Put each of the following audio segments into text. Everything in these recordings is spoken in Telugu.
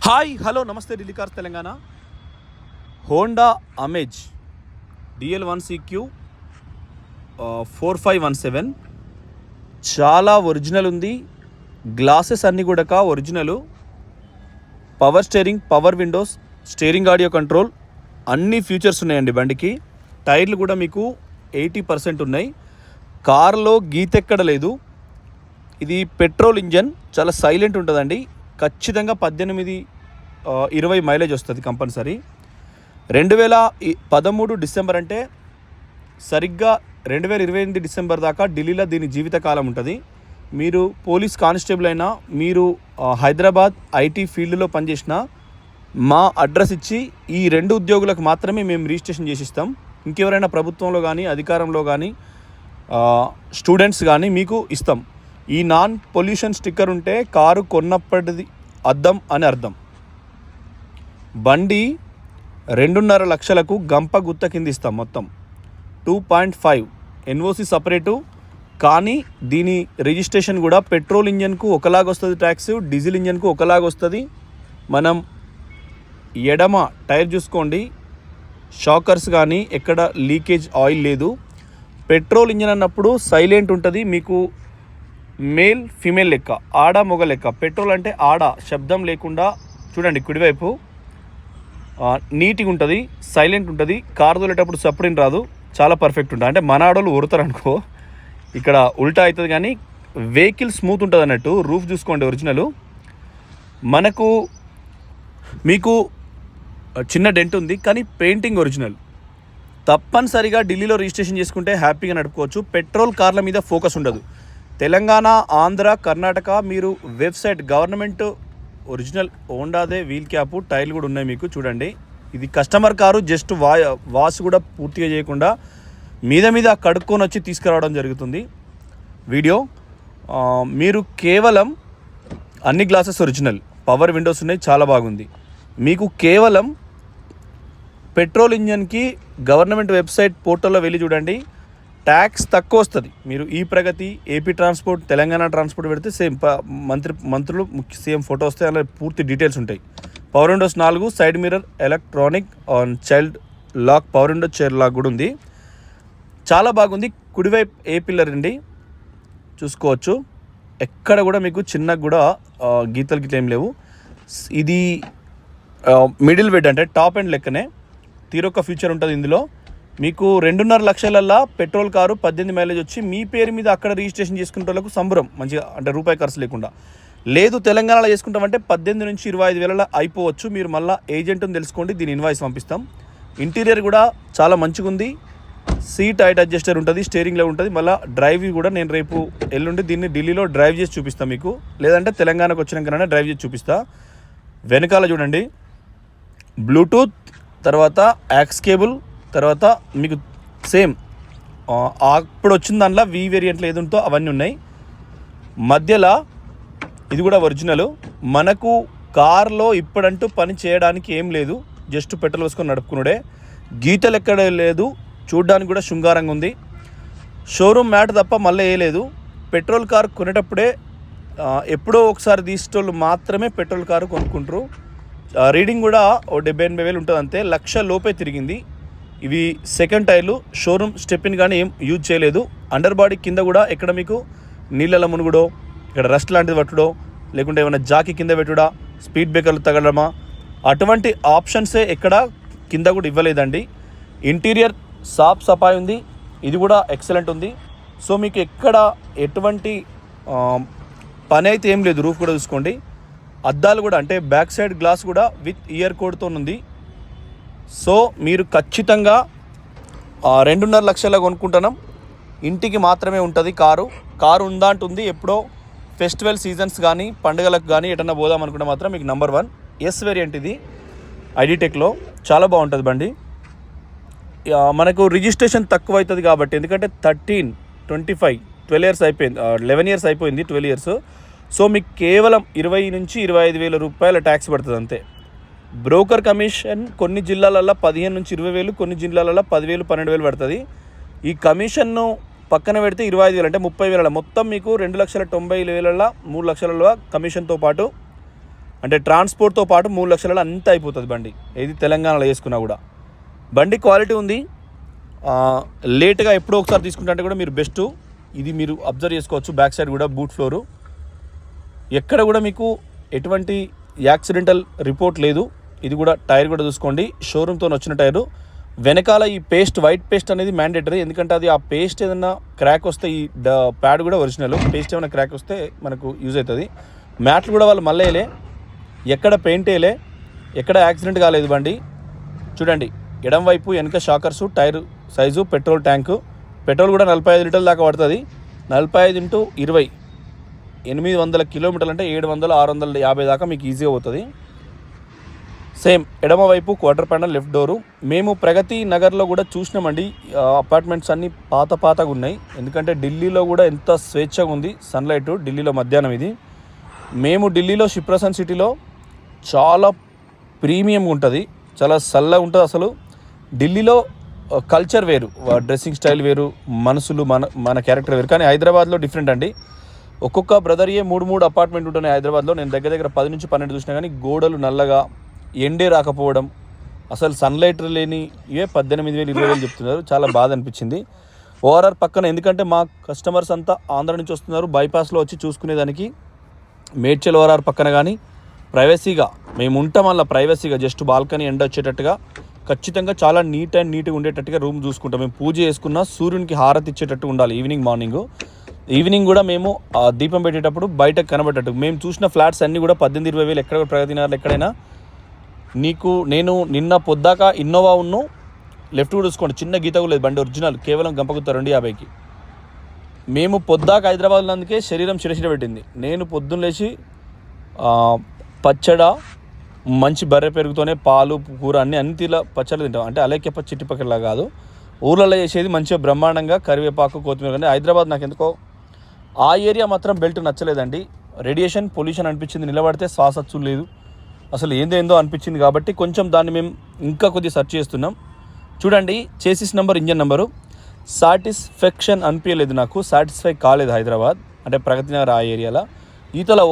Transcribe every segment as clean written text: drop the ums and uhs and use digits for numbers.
హాయ్ హలో నమస్తే Delhi cars Telangana. Honda Amaze DL1CQ 4517 చాలా ఒరిజినల్ ఉంది. గ్లాసెస్ అన్నీ కూడా original. Power steering, power windows, steering audio control అన్ని ఫీచర్స్ ఉన్నాయండి బండికి. టైర్లు కూడా మీకు 80% ఉన్నాయి. కార్లో గీతెక్కడ లేదు. ఇది పెట్రోల్ ఇంజన్, చాలా సైలెంట్ ఉంటుందండి. ఖచ్చితంగా 18-20 మైలేజ్ వస్తుంది కంపల్సరీ. 2013 డిసెంబర్ అంటే సరిగ్గా 2028 డిసెంబర్ దాకా ఢిల్లీలో దీని జీవితకాలం ఉంటుంది. మీరు పోలీస్ కానిస్టేబుల్ అయినా, మీరు హైదరాబాద్ ఐటీ ఫీల్డ్లో పనిచేసిన మా అడ్రస్ ఇచ్చి ఈ 2 ఉద్యోగులకు మాత్రమే మేము రిజిస్ట్రేషన్ చేసిస్తాం. ఇంకెవరైనా ప్రభుత్వంలో కానీ, అధికారంలో కానీ, స్టూడెంట్స్ కానీ మీకు ఇస్తాం. ఈ నాన్ పొల్యూషన్ స్టిక్కర్ ఉంటే కారు కొన్నప్పటిది అద్దం అని అర్థం. బండి 2.5 లక్షలకు గంప గుత్త కింద ఇస్తాం. మొత్తం 2.5 NOC సపరేటు. కానీ దీని రిజిస్ట్రేషన్ కూడా పెట్రోల్ ఇంజన్కు ఒకలాగా వస్తుంది ట్యాక్స్, డీజిల్ ఇంజన్కు ఒకలాగా వస్తుంది. మనం ఎడమ టైర్ చూసుకోండి, షాకర్స్ కానీ ఎక్కడ లీకేజ్ ఆయిల్ లేదు. పెట్రోల్ ఇంజన్ అన్నప్పుడు సైలెంట్ ఉంటుంది. మీకు మేల్ ఫీమేల్ లెక్క, ఆడ మొగ లెక్క. పెట్రోల్ అంటే ఆడ, శబ్దం లేకుండా. చూడండి కుడివైపు నీట్గా ఉంటుంది, సైలెంట్ ఉంటుంది. కారు తోలేటప్పుడు సపరేట్ రాదు, చాలా పర్ఫెక్ట్ ఉంటుంది. అంటే మన ఆడోళ్ళు ఊరుతారు అనుకో, ఇక్కడ ఉల్టా అవుతుంది. కానీ వెహికల్ స్మూత్ ఉంటుంది అన్నట్టు. రూఫ్ చూసుకోండి ఒరిజినల్. మనకు మీకు చిన్న డెంట్ ఉంది, కానీ పెయింటింగ్ ఒరిజినల్. తప్పనిసరిగా ఢిల్లీలో రిజిస్ట్రేషన్ చేసుకుంటే హ్యాపీగా నడుపుకోవచ్చు. పెట్రోల్ కార్ల మీద ఫోకస్ ఉండదు. తెలంగాణ, ఆంధ్ర, కర్ణాటక మీరు వెబ్సైట్ గవర్నమెంట్ ఒరిజినల్ హోండాదే వీల్ క్యాప్, టైర్లు కూడా ఉన్నాయి మీకు. చూడండి, ఇది కస్టమర్ కారు. జస్ట్ వాష్ కూడా పూర్తిగా చేయకుండా మీద కడుక్కొని వచ్చి తీసుకురావడం జరుగుతుంది. వీడియో మీరు కేవలం అన్ని గ్లాసెస్ ఒరిజినల్, పవర్ విండోస్ ఉన్నాయి, చాలా బాగుంది. మీకు కేవలం పెట్రోల్ ఇంజన్కి గవర్నమెంట్ వెబ్సైట్ పోర్టల్లో వెళ్ళి చూడండి, ట్యాక్స్ తక్కువ వస్తుంది. మీరు ఈ Pragati, AP transport, Telangana transport పెడితే సేమ్ మంత్రులు సీఎం ఫోటో వస్తే అలా పూర్తి డీటెయిల్స్ ఉంటాయి. Power windows 4, side mirror, electronic child lock, power window chair lock కూడా ఉంది. చాలా బాగుంది. కుడివైపు ఏ పిల్లర్ అండి చూసుకోవచ్చు. ఎక్కడ కూడా మీకు చిన్నగా కూడా గీతలు ఏం లేవు. ఇది మిడిల్ వెడ్ అంటే టాప్ ఎండ్ లెక్కనే. తీరొక్క ఫీచర్ ఉంటుంది ఇందులో. మీకు 2.5 లక్షలల్లా పెట్రోల్ కారు 18 మైలేజ్ వచ్చి మీ పేరు మీద అక్కడ రిజిస్ట్రేషన్ చేసుకునే వాళ్ళకు సంబరం మంచిగా, అంటే రూపాయి ఖర్చు లేకుండా. లేదు తెలంగాణలో చేసుకుంటామంటే 18 నుంచి 25 వేలలో అయిపోవచ్చు. మీరు మళ్ళీ ఏజెంట్ని తెలుసుకోండి, దీని ఇన్వాయిస్ పంపిస్తాం. ఇంటీరియర్ కూడా చాలా మంచిగా ఉంది. సీట్ హైట్ అడ్జస్టర్ ఉంటుంది, స్టీరింగ్లో ఉంటుంది. మళ్ళీ డ్రైవ్ కూడా నేను రేపు ఎల్లుండి దీన్ని ఢిల్లీలో డ్రైవ్ చేసి చూపిస్తాను మీకు. లేదంటే తెలంగాణకు వచ్చినాకనే డ్రైవ్ చేసి చూపిస్తా. వెనకాల చూడండి, బ్లూటూత్, తర్వాత యాక్స్ కేబుల్, తర్వాత మీకు సేమ్ అప్పుడు వచ్చిన దాంట్లో V వేరియంట్లో ఏది ఉందో అవన్నీ ఉన్నాయి. మధ్యలో ఇది కూడా ఒరిజినల్. మనకు కార్లో ఇప్పుడంటూ పని చేయడానికి ఏం లేదు, జస్ట్ పెట్రోల్ వేసుకొని నడుపుకున్నాడే. గీతలు ఎక్కడ లేదు, చూడ్డానికి కూడా శృంగారంగా ఉంది. షోరూమ్ మ్యాట్ తప్ప మళ్ళీ ఏ లేదు. పెట్రోల్ కారు కొనేటప్పుడే ఎప్పుడో ఒకసారి తీసేటోళ్ళు మాత్రమే పెట్రోల్ కారు కొనుక్కుంటారు. రీడింగ్ కూడా 70-80 వేలు ఉంటుంది అంతే. 1 లక్ష లోపే తిరిగింది. ఇవి సెకండ్ టైర్లు. షోరూమ్ స్టెప్ని కానీ ఏం యూజ్ చేయలేదు. అండర్ బాడీ కింద కూడా ఎక్కడ మీకు నీళ్ళలో మునుగుడో, ఇక్కడ రస్ట్ లాంటిది పట్టుడో, లేకుంటే ఏమైనా జాకీ కింద పెట్టుడా, స్పీడ్ బ్రేకర్లు తగలడమా, అటువంటి ఆప్షన్సే ఎక్కడ కింద కూడా ఇవ్వలేదండి. ఇంటీరియర్ సాఫ్ సఫాయి ఉంది, ఇది కూడా ఎక్సలెంట్ ఉంది. సో మీకు ఎక్కడ ఎటువంటి పని అయితే ఏం లేదు. రూఫ్ కూడా చూసుకోండి. అద్దాలు కూడా, అంటే బ్యాక్ సైడ్ గ్లాస్ కూడా విత్ ఇయర్ కోడ్తో ఉంది. సో మీరు ఖచ్చితంగా 2.5 లక్షల కొనుక్కుంటున్నాం. ఇంటికి మాత్రమే ఉంటుంది కారు ఉందా అంటుంది. ఎప్పుడో ఫెస్టివల్ సీజన్స్ కానీ, పండుగలకు కానీ ఎటన్నా పోదాం అనుకుంటే మాత్రం మీకు నెంబర్ 1 ఎస్ వేరియంట్. ఇది ఐడిటెక్లో చాలా బాగుంటుంది బండి. మనకు రిజిస్ట్రేషన్ తక్కువ అవుతుంది కాబట్టి, ఎందుకంటే 13, 25, 12 ఇయర్స్ అయిపోయింది, 11 ఇయర్స్ అయిపోయింది, 12 ఇయర్స్. సో మీకు కేవలం 20 నుంచి 25 వేల రూపాయల ట్యాక్స్ పడుతుంది అంతే. బ్రోకర్ కమిషన్ కొన్ని జిల్లాలలో 15 నుంచి 20 వేలు, కొన్ని జిల్లాలలో 10,000, 12,000 పడుతుంది. ఈ కమిషన్ను పక్కన పెడితే 25,000 అంటే 30,000 మొత్తం మీకు 2,90,000 3 లక్షల కమిషన్తో పాటు అంటే ట్రాన్స్పోర్ట్తో పాటు 3 లక్షలలో అంతా అయిపోతుంది బండి, ఏది తెలంగాణలో వేసుకున్నా కూడా. బండి క్వాలిటీ ఉంది. లేట్గా ఎప్పుడో ఒకసారి తీసుకుంటే కూడా మీరు బెస్ట్. ఇది మీరు అబ్జర్వ్ చేసుకోవచ్చు. బ్యాక్ సైడ్ కూడా బూట్ ఫ్లోరు, ఎక్కడ కూడా మీకు ఎటువంటి యాక్సిడెంటల్ రిపోర్ట్ లేదు. ఇది కూడా టైర్ కూడా చూసుకోండి, షోరూమ్తో వచ్చిన టైరు. వెనకాల ఈ పేస్ట్, వైట్ పేస్ట్ అనేది మ్యాండేటరీ, ఎందుకంటే అది ఆ పేస్ట్ ఏదైనా క్రాక్ వస్తే ఈ ప్యాడ్ కూడా ఒరిజినల్, పేస్ట్ ఏమైనా క్రాక్ వస్తే మనకు యూజ్ అవుతుంది. మ్యాట్లు కూడా వాళ్ళు మళ్ళీ వేయలే, ఎక్కడ పెయింట్ వేయలే, ఎక్కడ యాక్సిడెంట్ కాలేదు బండి. చూడండి ఎడం వైపు వెనక shockers, tyre size, petrol tank. Petrol కూడా 45 లీటర్ల దాకా పడుతుంది. 45 × 20 800 కిలోమీటర్లు అంటే 700-650 దాకా మీకు ఈజీగా అవుతుంది. సేమ్ ఎడమ వైపు క్వార్టర్ ప్యానల్, లెఫ్ట్ డోరు. మేము ప్రగతి నగర్లో కూడా చూసినామండి, అపార్ట్మెంట్స్ అన్నీ పాతగా ఉన్నాయి. ఎందుకంటే ఢిల్లీలో కూడా ఎంత స్వేచ్ఛగా ఉంది సన్లైట్, ఢిల్లీలో మధ్యాహ్నం ఇది. మేము ఢిల్లీలో షిప్రసన్ సిటీలో చాలా ప్రీమియంగా ఉంటుంది, చాలా చల్లగా ఉంటుంది. అసలు ఢిల్లీలో కల్చర్ వేరు, డ్రెస్సింగ్ స్టైల్ వేరు, మనుషులు మన క్యారెక్టర్ వేరు. కానీ హైదరాబాద్లో డిఫరెంట్ అండి. ఒక్కొక్క బ్రదర్యే 3 అపార్ట్మెంట్ ఉంటున్నాయి హైదరాబాద్లో. నేను దగ్గర 10 నుంచి 12 చూసినా కానీ గోడలు నల్లగా, ఎండే రాకపోవడం, అసలు సన్లైట్ లేని ఇవే 18,000 20,000 చెప్తున్నారు. చాలా బాధ అనిపించింది. ఓఆర్ఆర్ పక్కన, ఎందుకంటే మా కస్టమర్స్ అంతా ఆంధ్ర నుంచి వస్తున్నారు, బైపాస్లో వచ్చి చూసుకునేదానికి. మేడ్చల్ ఓఆర్ఆర్ పక్కన కానీ ప్రైవసీగా మేము ఉంటాం, అలా ప్రైవసీగా జస్ట్ బాల్కనీ ఎండ వచ్చేటట్టుగా ఖచ్చితంగా చాలా నీట్గా ఉండేటట్టుగా రూమ్ చూసుకుంటాం. మేము పూజ చేసుకున్న సూర్యునికి హారతి ఇచ్చేటట్టు ఉండాలి. ఈవినింగ్ కూడా మేము దీపం పెట్టేటప్పుడు బయటకు కనబడేటట్టు. మేము చూసిన ఫ్లాట్స్ అన్నీ కూడా 18,000-20,000 ఎక్కడ ప్రగతి నగర్లో ఎక్కడైనా. నేను నిన్న పొద్దాక ఇన్నోవా లెఫ్ట్ కూడా చూసుకోండి, చిన్న గీత కూడా లేదు, బండి ఒరిజినల్, కేవలం గంపగుత్త 250కి. మేము పొద్దాక హైదరాబాద్లో అందుకే శరీరం చిరచిర పెట్టింది. నేను పొద్దున్న లేచి పచ్చడ, మంచి బర్రె పెరుగుతోనే పాలు, కూర అన్ని తీర్ల పచ్చళ్ళు తింటాం. అంటే అలేకెప్ప చిట్టిపక్కలా కాదు, ఊళ్ళలో చేసేది మంచిగా బ్రహ్మాండంగా కరివేపాకు, కొత్తిమీర. కానీ హైదరాబాద్ నాకు ఎందుకో ఆ ఏరియా మాత్రం బెల్ట్ నచ్చలేదండి. రేడియేషన్, పొల్యూషన్ అనిపించింది, నిలబడితే శ్వాసచ్చు లేదు, అసలు ఏందో అనిపించింది. కాబట్టి కొంచెం దాన్ని మేము ఇంకా కొద్దిగా సెర్చ్ చేస్తున్నాం. చూడండి chassis number, engine number. Satisfaction అనిపించలేదు నాకు, సాటిస్ఫై కాలేదు హైదరాబాద్, అంటే ప్రగతి నగర్ ఆ ఏరియాలో.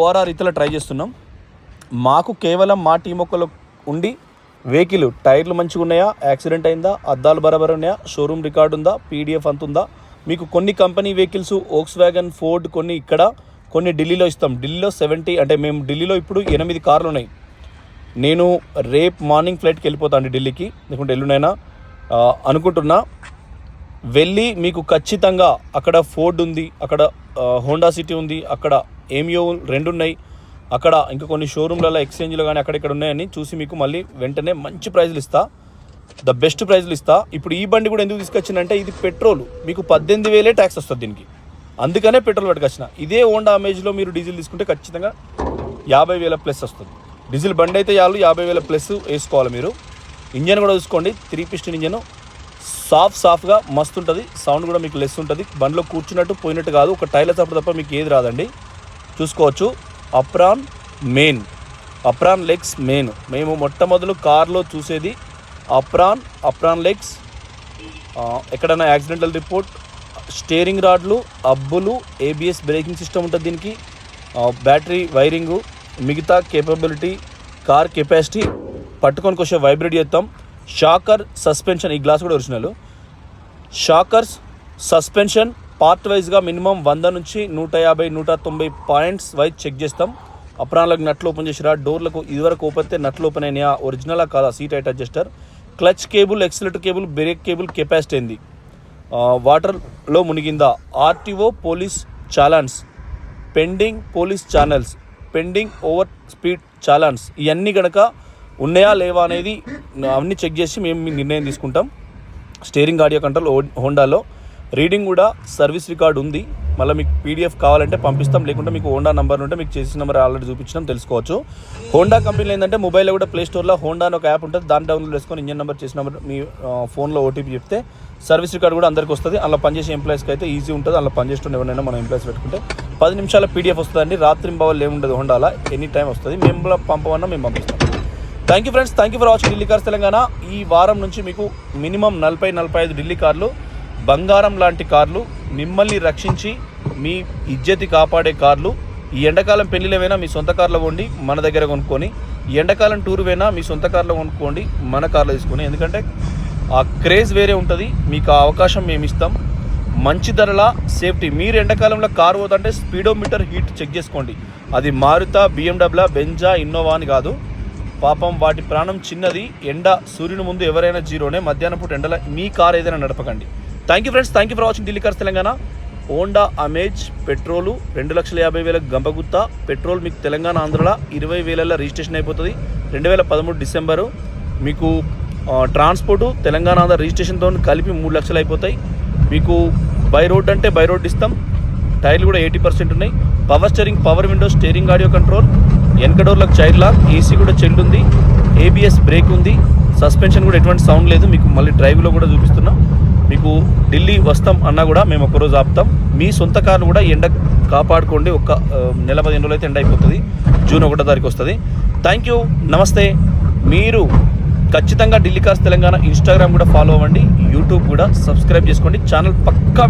ఓఆర్ఆర్ ట్రై చేస్తున్నాం. మాకు కేవలం మా టీం ఒక్కలో ఉండి వెహికల్ టైర్లు మంచిగా ఉన్నాయా, యాక్సిడెంట్ అయిందా, అద్దాలు బరాబర్ ఉన్నాయా, షోరూమ్ రికార్డు ఉందా, పీడిఎఫ్ అంత ఉందా. మీకు కొన్ని company vehicles, Volkswagen, Ford కొన్ని ఇక్కడ, కొన్ని ఢిల్లీలో ఇస్తాం. ఢిల్లీలో 70, అంటే మేము ఢిల్లీలో ఇప్పుడు 8 కార్లు ఉన్నాయి. నేను రేపు మార్నింగ్ ఫ్లైట్కి వెళ్ళిపోతాను ఢిల్లీకి, లేకుంటే ఎల్లుండైనా అనుకుంటున్నా. వెళ్ళి మీకు ఖచ్చితంగా అక్కడ ఫోర్డ్ ఉంది, అక్కడ హోండా సిటీ ఉంది, అక్కడ ఏమియో 2 ఉన్నాయి, అక్కడ ఇంకా కొన్ని షోరూమ్లలో ఎక్స్చేంజ్లో కానీ అక్కడిక్కడ ఉన్నాయని చూసి మీకు మళ్ళీ వెంటనే మంచి ప్రైజులు ఇస్తా, ద బెస్ట్ ప్రైజులు ఇస్తా. ఇప్పుడు ఈ బండి కూడా ఎందుకు తీసుకొచ్చిందంటే ఇది పెట్రోల్, మీకు 18,000 ట్యాక్స్ వస్తుంది దీనికి, అందుకనే పెట్రోల్ పట్టుకొచ్చిన. ఇదే హోండా అమేజ్లో మీరు డీజిల్ తీసుకుంటే ఖచ్చితంగా 50,000 ప్లస్ వస్తుంది. డీజిల్ బండి అయితే చాలు 50,000 ప్లస్ వేసుకోవాలి మీరు. ఇంజన్ కూడా చూసుకోండి, 3 పిస్టన్ ఇంజన్, సాఫ్గా మస్తు ఉంటుంది. సౌండ్ కూడా మీకు లెస్ ఉంటుంది. బండిలో కూర్చున్నట్టు పోయినట్టు కాదు, ఒక టైర్ల చప్పుడు తప్ప మీకు ఏది రాదండి. చూసుకోవచ్చు. Apron legs main. మేము మొట్టమొదలు కార్లో చూసేది అప్రాన్ లెగ్స్. ఎక్కడైనా యాక్సిడెంటల్ రిపోర్ట్, స్టీరింగ్ రాడ్లు, అబ్బులు, ఏబిఎస్ బ్రేకింగ్ సిస్టమ్ ఉంటుంది దీనికి, బ్యాటరీ వైరింగు, మిగతా కేపబిలిటీ, కార్ కెపాసిటీ పట్టుకొని కొంచెం వైబ్రేట్ చేస్తాం. షాకర్, సస్పెన్షన్, ఈ గ్లాస్ కూడా ఒరిజినల్. షాకర్స్, సస్పెన్షన్ పార్ట్ వైజ్గా మినిమం 100 నుంచి 150-190 పాయింట్స్ వైజ్ చెక్ చేస్తాం. అప్రాన్లకు నట్లు ఓపెన్ చేసిరా, డోర్లకు ఇదివరకు ఓపెన్ అయితే నట్లు ఓపెన్ అయినాయా, ఒరిజినలా కాదా, seat height adjuster, clutch cable, accelerator cable, brake cable capacity ఏంది, వాటర్లో మునిగిందా, RTO police challans, pending police channels, pending over speed challans, ఇవన్నీ కనుక ఉన్నాయా లేవా అనేది అన్నీ చెక్ చేసి మేము నిర్ణయం తీసుకుంటాం. స్టీరింగ్ ఆడియో కంట్రోల్ హోండాలో, రీడింగ్ కూడా సర్వీస్ రికార్డ్ ఉంది. మళ్ళీ మీకు పీడిఎఫ్ కావాలంటే పంపిస్తాం, లేకుంటే మీకు హోండా నెంబర్ ఉంటే మీకు చేసిన నెంబర్ ఆల్రెడీ చూపించడం తెలుసుకోవచ్చు. హోండా కంపెనీలో ఏంటంటే మొబైల్లో కూడా ప్లే స్టోర్లో హోండా అని ఒక యాప్ ఉంటుంది, దాన్ని డౌన్లోడ్ చేసుకొని ఇంజన్ నెంబర్ చేసిన నెంబర్ మీ ఫోన్లో ఓటీపీ చెప్తే సర్వీస్ రికార్డ్ కూడా అందరికీ వస్తుంది. అలా పనిచేసే ఎంప్లాయీస్కి అయితే ఈజీ ఉంటుంది. అలా పనిచేస్తున్న ఎవరైనా మనం ఎంప్లాయీస్ పెట్టుకుంటే 10 నిమిషాల పీడిఎఫ్ వస్తుందండి. రాత్రింబవళ్ళు ఏముండదు, హోండాలో ఎనీ టైం వస్తుంది. మేము పంపమన్నా మేము పంపిస్తాం. Thank you friends, thank you for watching Delhi cars Telangana. ఈ వారం నుంచి మీకు మినిమం 40-45 ఢిల్లీ కార్లు, బంగారం లాంటి కార్లు, మిమ్మల్ని రక్షించి మీ ఇజ్జతి కాపాడే కార్లు ఈ ఎండాకాలం పెళ్ళిళ్ళవైనా మీ సొంత కార్లో వండి మన దగ్గర కొనుక్కొని, ఈ ఎండాకాలం టూర్ పోయినా మీ సొంత కార్లో కొనుక్కోండి, మన కార్లో తీసుకొని. ఎందుకంటే ఆ క్రేజ్ వేరే ఉంటుంది. మీకు ఆ అవకాశం మేము ఇస్తాం. మంచి ధరల సేఫ్టీ. మీరు ఎండాకాలంలో కారు పోతుంటే స్పీడోమీటర్ హీట్ చెక్ చేసుకోండి. అది మారుతా, BMW, బెంజా, ఇన్నోవా అని కాదు. పాపం వాటి ప్రాణం చిన్నది. ఎండ సూర్యుని ముందు ఎవరైనా జీరోనే. మధ్యాహ్నం పూట ఎండల మీ కార్ ఏదైనా నడపకండి. Thank you friends, thank you for watching Delhi cars Telangana. Honda Amaze petrol 2,50,000 గంపగుత్త. పెట్రోల్ మీకు తెలంగాణ ఆంధ్రలో 20,000 రిజిస్ట్రేషన్ అయిపోతుంది. 2013 డిసెంబరు. మీకు ట్రాన్స్పోర్టు తెలంగాణ ఆంధ్ర రిజిస్ట్రేషన్తో కలిపి 3 లక్షలు అయిపోతాయి. మీకు బై రోడ్ అంటే బై రోడ్ ఇస్తాం. టైర్లు కూడా 80% ఉన్నాయి. Power steering, power window, steering audio control, వెనక డోర్లకు చైల్డ్ లాక్, ఏసీ కూడా చైల్డ్ ఉంది, ABS బ్రేక్ ఉంది, సస్పెన్షన్ కూడా ఎటువంటి సౌండ్ లేదు. మీకు మళ్ళీ డ్రైవ్లో కూడా చూపిస్తున్నాం. మీకు ఢిల్లీ వస్తాం అన్నా కూడా మేము ఒకరోజు ఆపుతాం. మీ సొంత కార్లు కూడా ఎండ కాపాడుకోండి. ఒక నెల 15 రోజులు అయితే ఎండ అయిపోతుంది. జూన్ 1వ తారీఖు వస్తుంది. థ్యాంక్ యూ, నమస్తే. మీరు ఖచ్చితంగా ఢిల్లీ కార్స్ తెలంగాణ ఇన్స్టాగ్రామ్ కూడా ఫాలో అవ్వండి, యూట్యూబ్ కూడా సబ్స్క్రైబ్ చేసుకోండి. ఛానల్ పక్కా